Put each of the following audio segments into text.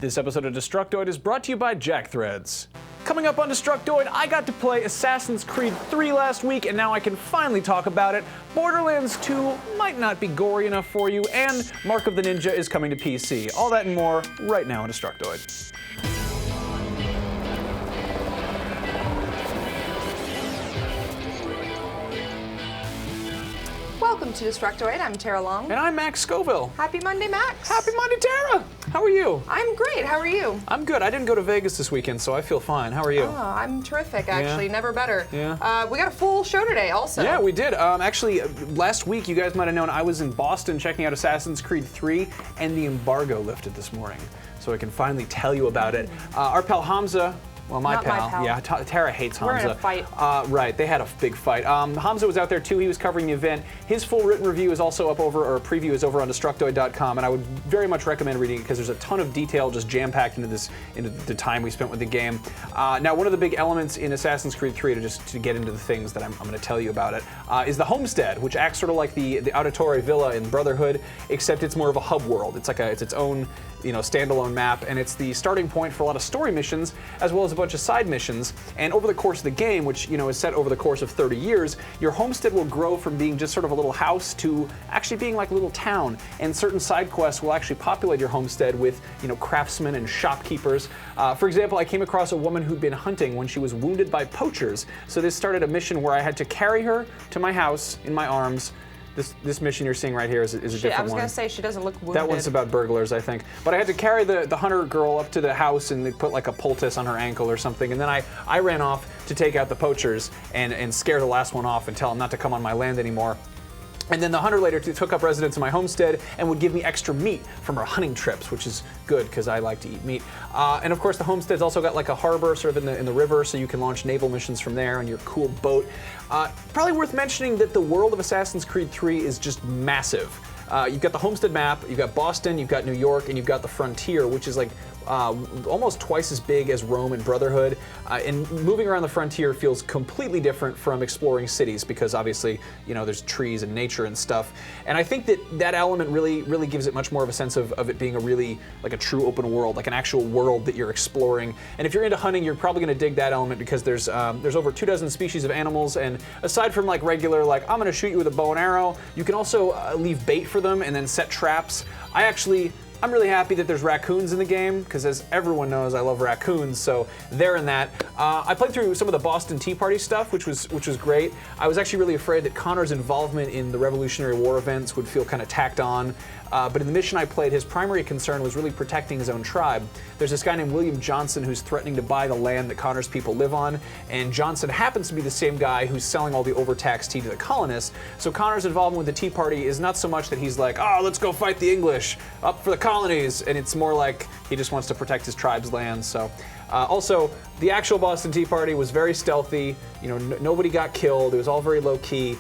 This episode of Destructoid is brought to you by Jackthreads. Coming up on Destructoid, I got to play Assassin's Creed 3 last week, and now I can finally talk about it. Borderlands 2 might not be gory enough for you, and Mark of the Ninja is coming to PC. All that and more right now on Destructoid. Welcome to Destructoid. I'm Tara Long. And I'm Max Scoville. Happy Monday, Max. Happy Monday, Tara. How are you? I'm great. How are you? I'm good. I didn't go to Vegas this weekend, so I feel fine. How are you? Oh, I'm terrific, actually. Yeah. Never better. Yeah. We got a full show today, also. Yeah, we did. Actually, last week, you guys might have known I was in Boston checking out Assassin's Creed 3, and the embargo lifted this morning. So I can finally tell you about it. Our pal Hamza, well, my Not pal. my pal. Yeah, Tara hates Hamza. We're in a fight. Right, they had a big fight. Hamza was out there too. He was covering the event. His full written review is also up over, or preview is over on Destructoid.com, and I would very much recommend reading it because there's a ton of detail just jam-packed into the time we spent with the game. Now, one of the big elements in Assassin's Creed 3, to get into the things that I'm going to tell you about it, is the homestead, which acts sort of like the Auditore Villa in Brotherhood, except it's more of a hub world. It's its own, standalone map, and it's the starting point for a lot of story missions, as well as a bunch of side missions. And over the course of the game, which is set over the course of 30 years, your homestead will grow from being just sort of a little house to actually being like a little town. And certain side quests will actually populate your homestead with craftsmen and shopkeepers. For example, I came across a woman who'd been hunting when she was wounded by poachers. So this started a mission where I had to carry her to my house in my arms. This mission you're seeing right here is a different one. I was going to say, she doesn't look wounded. That one's about burglars, I think. But I had to carry the hunter girl up to the house, and they put like a poultice on her ankle or something. And then I ran off to take out the poachers and scare the last one off and tell him not to come on my land anymore. And then the hunter later took up residence in my homestead and would give me extra meat from our hunting trips, which is good because I like to eat meat. And of course, the homestead's also got like a harbor sort of in the river, so you can launch naval missions from there on your cool boat. Probably worth mentioning that the world of Assassin's Creed 3 is just massive. You've got the homestead map, you've got Boston, you've got New York, and you've got the frontier, which is like almost twice as big as Rome and Brotherhood. And moving around the frontier feels completely different from exploring cities because obviously, there's trees and nature and stuff. And I think that element really gives it much more of a sense of it being a really like a true open world, like an actual world that you're exploring. And if you're into hunting, you're probably going to dig that element because there's over 24 species of animals. And aside from like regular, like I'm going to shoot you with a bow and arrow, you can also leave bait for them and then set traps. I'm really happy that there's raccoons in the game, because as everyone knows, I love raccoons, so they're in that. I played through some of the Boston Tea Party stuff, which was great. I was actually really afraid that Connor's involvement in the Revolutionary War events would feel kind of tacked on. But in the mission I played, his primary concern was really protecting his own tribe. There's this guy named William Johnson who's threatening to buy the land that Connor's people live on, and Johnson happens to be the same guy who's selling all the overtaxed tea to the colonists. So Connor's involvement with the Tea Party is not so much that he's like, oh, let's go fight the English, up for the colonies, and it's more like he just wants to protect his tribe's land. So. Also, the actual Boston Tea Party was very stealthy. Nobody got killed. It was all very low key.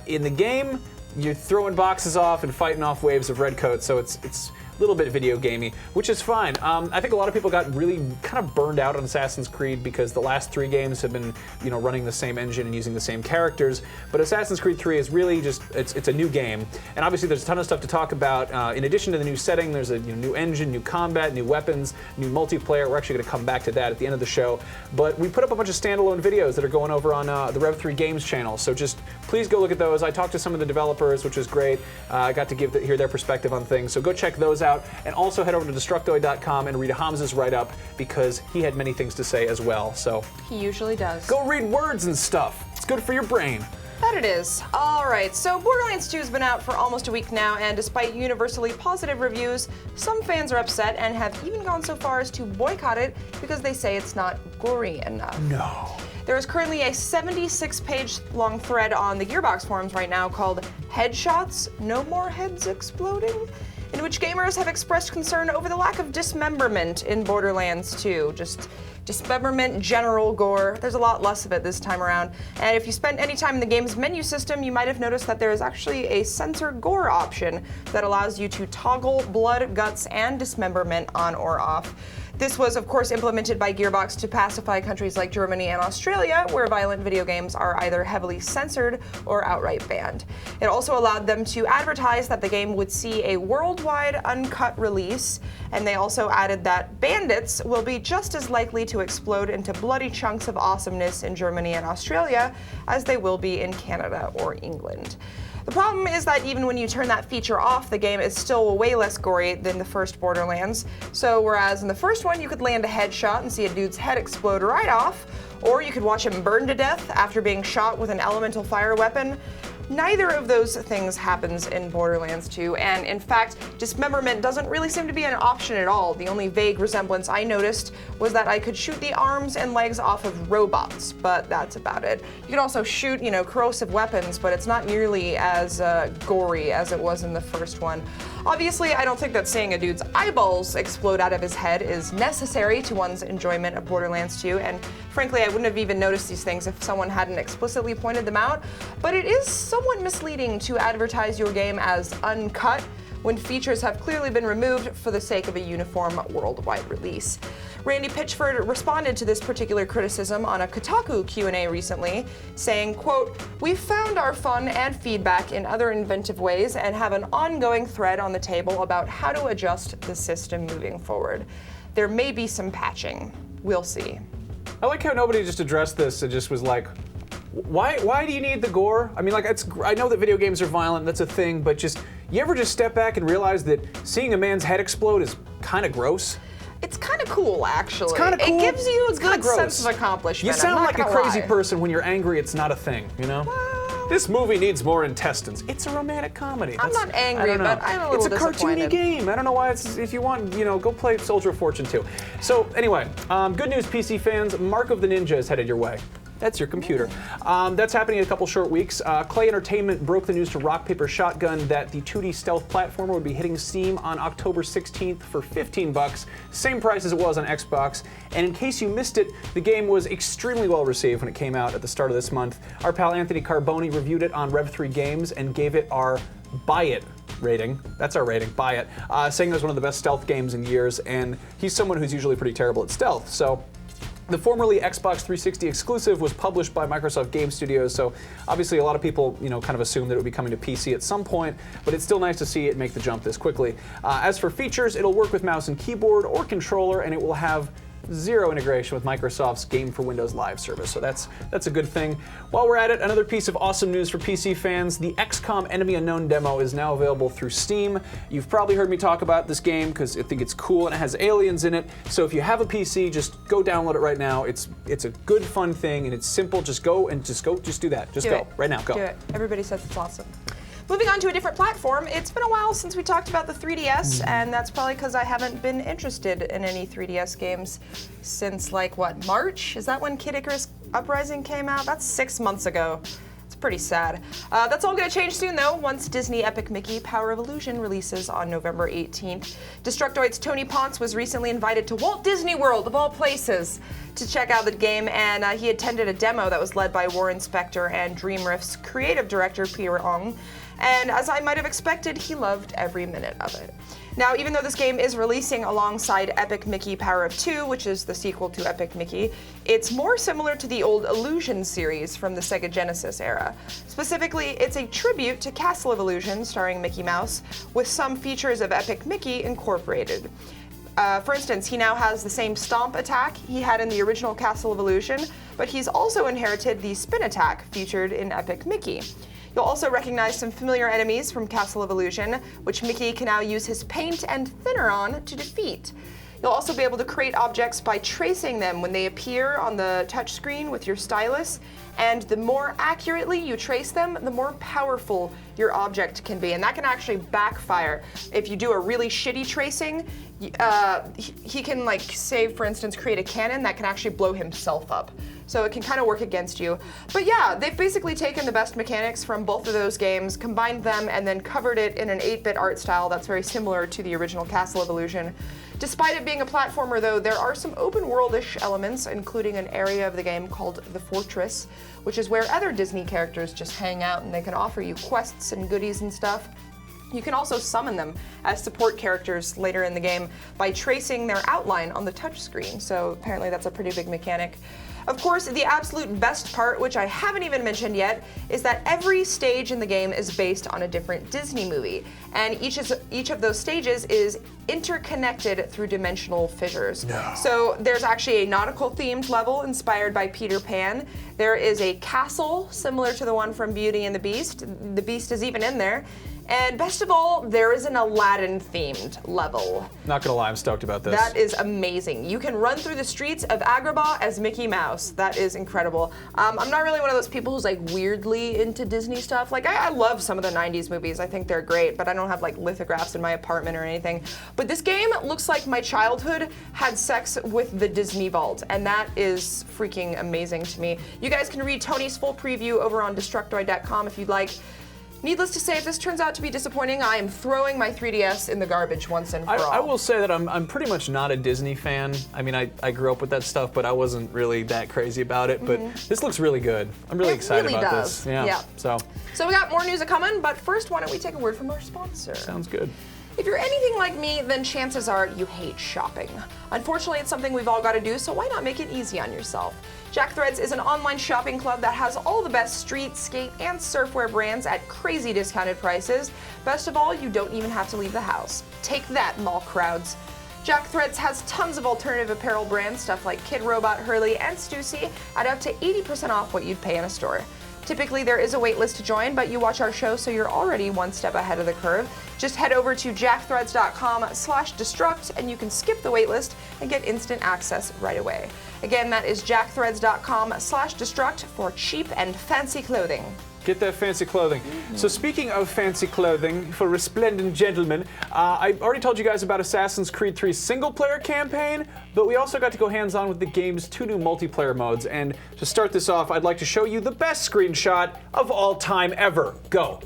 In the game, you're throwing boxes off and fighting off waves of redcoats, so it's a little bit video gamey, which is fine. I think a lot of people got really kind of burned out on Assassin's Creed because the last 3 games have been, running the same engine and using the same characters. But Assassin's Creed 3 is really just, it's a new game. And obviously there's a ton of stuff to talk about. In addition to the new setting, there's a new engine, new combat, new weapons, new multiplayer. We're actually going to come back to that at the end of the show. But we put up a bunch of standalone videos that are going over on the Rev3 Games channel. So just please go look at those. I talked to some of the developers, which was great. I got to hear their perspective on things. So go check those out. And also head over to Destructoid.com and read Hamza's write-up because he had many things to say as well. So he usually does. Go read words and stuff. It's good for your brain. That it is. All right, so Borderlands 2 has been out for almost a week now, and despite universally positive reviews, some fans are upset and have even gone so far as to boycott it because they say it's not gory enough. No. There is currently a 76-page long thread on the Gearbox forums right now called Headshots, No More Heads Exploding, in which gamers have expressed concern over the lack of dismemberment in Borderlands 2. Just dismemberment, general gore. There's a lot less of it this time around. And if you spent any time in the game's menu system, you might have noticed that there is actually a censor gore option that allows you to toggle blood, guts, and dismemberment on or off. This was, of course, implemented by Gearbox to pacify countries like Germany and Australia, where violent video games are either heavily censored or outright banned. It also allowed them to advertise that the game would see a worldwide uncut release, and they also added that bandits will be just as likely to explode into bloody chunks of awesomeness in Germany and Australia as they will be in Canada or England. The problem is that even when you turn that feature off, the game is still way less gory than the first Borderlands. So whereas in the first one you could land a headshot and see a dude's head explode right off, or you could watch him burn to death after being shot with an elemental fire weapon, neither of those things happens in Borderlands 2, and in fact, dismemberment doesn't really seem to be an option at all. The only vague resemblance I noticed was that I could shoot the arms and legs off of robots, but that's about it. You can also shoot, corrosive weapons, but it's not nearly as gory as it was in the first one. Obviously, I don't think that seeing a dude's eyeballs explode out of his head is necessary to one's enjoyment of Borderlands 2, and frankly, I wouldn't have even noticed these things if someone hadn't explicitly pointed them out, but it is somewhat misleading to advertise your game as uncut when features have clearly been removed for the sake of a uniform worldwide release. Randy Pitchford responded to this particular criticism on a Kotaku Q&A recently, saying, quote, "We've found our fun and feedback in other inventive ways and have an ongoing thread on the table about how to adjust the system moving forward. There may be some patching. We'll see." I like how nobody just addressed this and just was like, why do you need the gore? I mean, I know that video games are violent, that's a thing, but you ever just step back and realize that seeing a man's head explode is kind of gross? It's kind of cool, actually. It's kind of cool. It gives you a kinda good gross. sense of accomplishment. You sound like a crazy lie. person when you're angry. It's not a thing, Well, This movie needs more intestines. It's a romantic comedy. I'm not angry, I don't know. but I'm a little It's a cartoony disappointed. game. I don't know why it's. If you want, go play Soldier of Fortune 2. So anyway, good news, PC fans. Mark of the Ninja is headed your way. That's your computer. That's happening in a couple short weeks. Clay Entertainment broke the news to Rock Paper Shotgun that the 2D stealth platformer would be hitting Steam on October 16th for $15, same price as it was on Xbox. And in case you missed it, the game was extremely well received when it came out at the start of this month. Our pal Anthony Carboni reviewed it on Rev3 Games and gave it our buy it rating. That's our rating, buy it. Saying it was one of the best stealth games in years, and he's someone who's usually pretty terrible at stealth. So the formerly Xbox 360 exclusive was published by Microsoft Game Studios, so obviously a lot of people, kind of assumed that it would be coming to PC at some point, but it's still nice to see it make the jump this quickly. As for features, it'll work with mouse and keyboard or controller, and it will have zero integration with Microsoft's Game for Windows Live service, so that's a good thing. While we're at it, another piece of awesome news for PC fans: the XCOM Enemy Unknown demo is now available through Steam. You've probably heard me talk about this game because I think it's cool and it has aliens in it. So if you have a PC, just go download it right now. It's a good, fun thing, and it's simple. Just do that. Just go right now. Go. Do it. Everybody says it's awesome. Moving on to a different platform, it's been a while since we talked about the 3DS, and that's probably because I haven't been interested in any 3DS games since, March? Is that when Kid Icarus Uprising came out? That's 6 months ago. It's pretty sad. That's all going to change soon, though, once Disney Epic Mickey Power of Illusion releases on November 18th. Destructoid's Tony Ponce was recently invited to Walt Disney World, of all places, to check out the game, and he attended a demo that was led by Warren Spector and Dreamriff's creative director, Pierre Ong. And as I might have expected, he loved every minute of it. Now, even though this game is releasing alongside Epic Mickey Power of 2, which is the sequel to Epic Mickey, it's more similar to the old Illusion series from the Sega Genesis era. Specifically, it's a tribute to Castle of Illusion, starring Mickey Mouse, with some features of Epic Mickey incorporated. For instance, he now has the same stomp attack he had in the original Castle of Illusion, but he's also inherited the spin attack featured in Epic Mickey. You'll also recognize some familiar enemies from Castle of Illusion, which Mickey can now use his paint and thinner on to defeat. You'll also be able to create objects by tracing them when they appear on the touchscreen with your stylus, and the more accurately you trace them, the more powerful your object can be, and that can actually backfire. If you do a really shitty tracing, he can, say, for instance, create a cannon that can actually blow himself up. So it can kind of work against you. But yeah, they've basically taken the best mechanics from both of those games, combined them, and then covered it in an 8-bit art style that's very similar to the original Castle of Illusion. Despite it being a platformer, though, there are some open-world-ish elements, including an area of the game called the Fortress, which is where other Disney characters just hang out and they can offer you quests and goodies and stuff. You can also summon them as support characters later in the game by tracing their outline on the touchscreen, so apparently that's a pretty big mechanic. Of course, the absolute best part, which I haven't even mentioned yet, is that every stage in the game is based on a different Disney movie, and each of those stages is interconnected through dimensional fissures. No. So there's actually a nautical-themed level inspired by Peter Pan. There is a castle similar to the one from Beauty and the Beast. The Beast is even in there. And best of all, there is an Aladdin-themed level. Not gonna lie, I'm stoked about this. That is amazing. You can run through the streets of Agrabah as Mickey Mouse. That is incredible. I'm not really one of those people who's like weirdly into Disney stuff. Like I love some of the 90s movies. I think they're great, but I don't have like lithographs in my apartment or anything. But this game looks like my childhood had sex with the Disney Vault, and that is freaking amazing to me. You guys can read Tony's full preview over on Destructoid.com if you'd like. Needless to say, if this turns out to be disappointing, I am throwing my 3DS in the garbage once and for all. I will say that I'm pretty much not a Disney fan. I mean, I grew up with that stuff, but I wasn't really that crazy about it. But this looks really good. I'm really excited about does. this. Yeah. So we got more news coming, but first, why don't we take a word from our sponsor? sounds good. If you're anything like me, then chances are you hate shopping. Unfortunately, it's something we've all got to do, so why not make it easy on yourself? Jack Threads is an online shopping club that has all the best street, skate, and surfwear brands at crazy discounted prices. Best of all, you don't even have to leave the house. Take that, mall crowds. Jack Threads has tons of alternative apparel brands, stuff like Kid Robot, Hurley, and Stussy, at up to 80% off what you'd pay in a store. Typically, there is a wait list to join, but you watch our show, so you're already one step ahead of the curve. Just head over to jackthreads.com/destruct, and you can skip the wait list and get instant access right away. Again, that is jackthreads.com/destruct for cheap and fancy clothing. Get that fancy clothing. So speaking of fancy clothing for resplendent gentlemen, I already told you guys about Assassin's Creed 3's single-player campaign, but we also got to go hands-on with the game's 2 new multiplayer modes. And to start this off, I'd like to show you the best screenshot of all time ever. Go.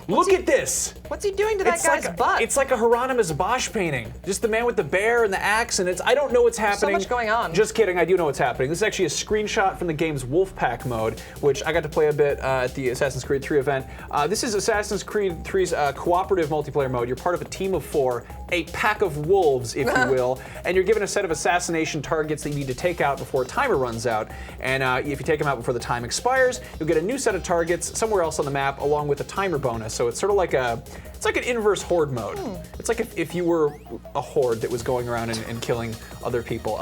Look at this. What's he doing to that guy's butt? It's like a Hieronymus Bosch painting. Just the man with the bear and the axe, and I don't know what's happening. So much going on. Just kidding, I do know what's happening. This is actually a screenshot from the game's Wolfpack mode, which I got to play a bit at the Assassin's Creed 3 event. This is Assassin's Creed 3's cooperative multiplayer mode. You're part of a team of 4, a pack of wolves, if you will, and you're given a set of assassination targets that you need to take out before a timer runs out. And if you take them out before the time expires, you'll get a new set of targets somewhere else on the map, along with a timer bonus. So it's sort of like an inverse horde mode. It's like if you were a horde that was going around and killing other people.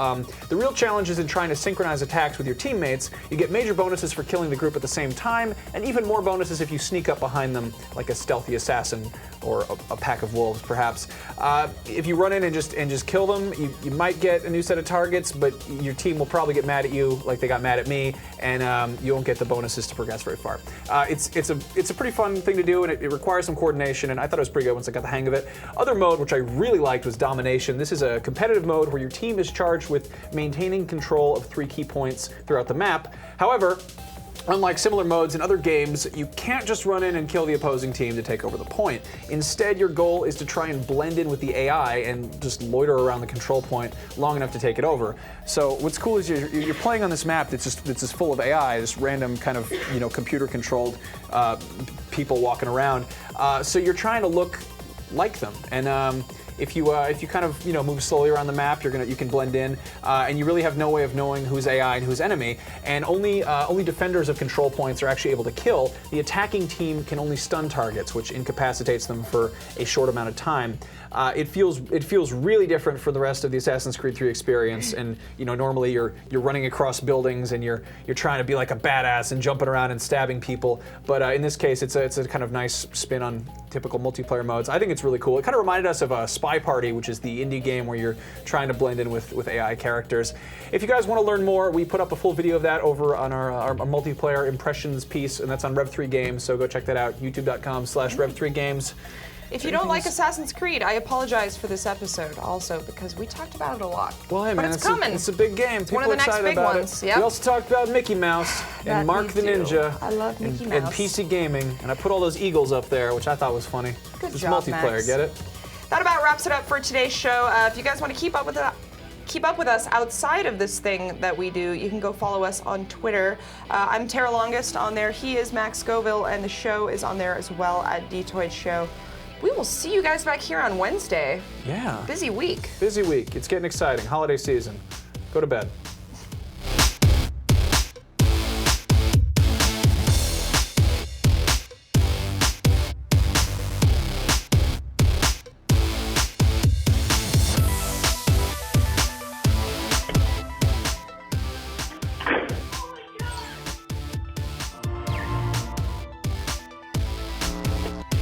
The real challenge is in trying to synchronize attacks with your teammates. You get major bonuses for killing the group at the same time, and even more bonuses if you sneak up behind them like a stealthy assassin or a pack of wolves, perhaps. If you run in and just kill them, you might get a new set of targets, but your team will probably get mad at you like they got mad at me, and you won't get the bonuses to progress very far. It's a pretty fun thing to do, and it requires some coordination, and I thought it was pretty good once I got the hang of it. Other mode, which I really liked, was Domination. This is a competitive mode where your team is charged with maintaining control of 3 key points throughout the map. However, unlike similar modes in other games, you can't just run in and kill the opposing team to take over the point. Instead, your goal is to try and blend in with the AI and just loiter around the control point long enough to take it over. So what's cool is you're playing on this map that's just full of AI, just random kind of computer-controlled people walking around. So you're trying to look like them, and if you kind of move slowly around the map, you can blend in, and you really have no way of knowing who's AI and who's enemy. And only defenders of control points are actually able to kill. The attacking team can only stun targets, which incapacitates them for a short amount of time. It feels really different from the rest of the Assassin's Creed 3 experience. And normally you're running across buildings and you're trying to be like a badass and jumping around and stabbing people. But in this case, it's a kind of nice spin on typical multiplayer modes. I think it's really cool. It kind of reminded us of Spy Party, which is the indie game where you're trying to blend in with AI characters. If you guys want to learn more, we put up a full video of that over on our multiplayer impressions piece, and that's on Rev3 Games. So go check that out. YouTube.com/Rev3 Games. If you don't like Assassin's Creed, I apologize for this episode also, because we talked about it a lot. Well, hey, man, but it's coming. It's a big game. People one of the are next excited big about ones. it. Yep. We also talked about Mickey Mouse and Mark the Ninja. I love Mickey and Mouse. PC gaming, and I put all those eagles up there, which I thought was funny. Good Just job, multiplayer, Max. get it? That about wraps it up for today's show. If you guys want to keep up with us outside of this thing that we do, you can go follow us on Twitter. I'm Tara Longest on there. He is Max Scoville, and the show is on there as well at Detoid Show. We will see you guys back here on Wednesday. Yeah. Busy week. Busy week. It's getting exciting. Holiday season. Go to bed.